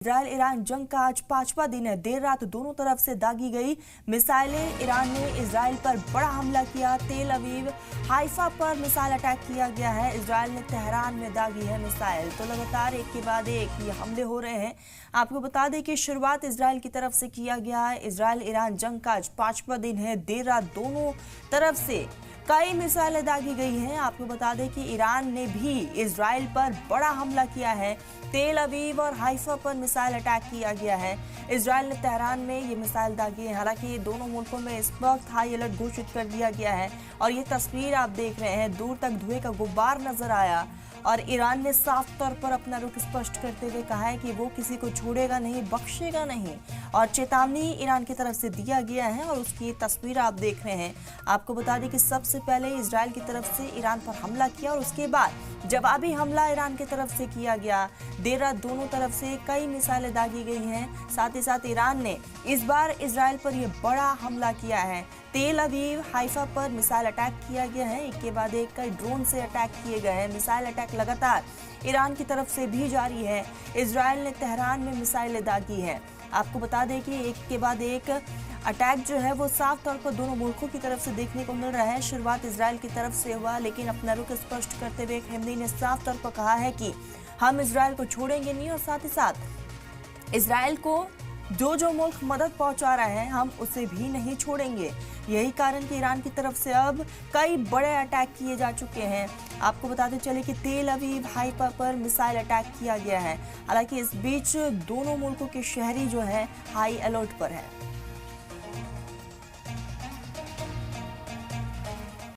Israel Iran जंग का आज पांचवा दिन है। देर रात दोनों तरफ से दागी गई मिसाइलें। ईरान ने इजराइल पर बड़ा हमला किया। तेल अवीव, हाइफा पर मिसाइल अटैक किया गया है। इजराइल ने तेहरान में दागी है मिसाइल। तो लगातार एक के बाद एक ये हमले हो रहे हैं। आपको बता दें कि शुरुआत इजराइल की तरफ से किया गया है। इजराइल ईरान जंग का आज पांचवा दिन है। देर रात दोनों तरफ से कई मिसाइलें दागी गई हैं। आपको बता दें कि ईरान ने भी इजराइल पर बड़ा हमला किया है। तेल अवीव और हाइफा पर मिसाइल अटैक किया गया है। इजराइल ने तेहरान में ये मिसाइल दागी है। हालांकि दोनों मुल्कों में इस वक्त हाई अलर्ट घोषित कर दिया गया है और ये तस्वीर आप देख रहे हैं, दूर तक धुएं का गुब्बार नजर आया और ईरान ने साफ तौर पर अपना रुख स्पष्ट करते हुए कहा है कि वो किसी को छोड़ेगा नहीं, बख्शेगा नहीं और चेतावनी ईरान की तरफ से दिया गया है और उसकी ये तस्वीर आप देख रहे हैं। आपको बता दें कि सबसे पहले इजराइल की तरफ से ईरान पर हमला किया और उसके बाद जवाबी हमला ईरान की तरफ से किया गया। देर रात दोनों तरफ से कई मिसाइलें दागी गई हैं। साथ ही साथ ईरान ने इस बार इजराइल पर यह बड़ा हमला किया है। तेल अवीव, हाइफा पर मिसाइल अटैक किया गया है। एक के बाद एक कई ड्रोन से अटैक किए गए हैं। मिसाइल अटैक लगातार ईरान की तरफ से भी जारी है। इजराइल ने तेहरान में मिसाइलें दागी हैं। आपको बता दें कि एक के बाद एक अटैक जो है वो साफ तौर पर दोनों मुल्कों की तरफ से देखने को मिल रहा है। शुरुआत इजराइल की तरफ से हुआ, लेकिन अपना रुख स्पष्ट करते हुए हेमदी ने साफ तौर पर कहा है कि हम इजराइल को छोड़ेंगे नहीं और साथ ही साथ इजराइल को जो मुल्क मदद पहुंचा रहा है हम उसे भी नहीं छोड़ेंगे। यही कारण कि ईरान की तरफ से अब कई बड़े अटैक किए जा चुके हैं। आपको बताते चले कि तेल अवीव, हाइफा पर मिसाइल अटैक किया गया है। हालांकि इस बीच दोनों मुल्कों के शहरी जो है हाई अलर्ट पर है।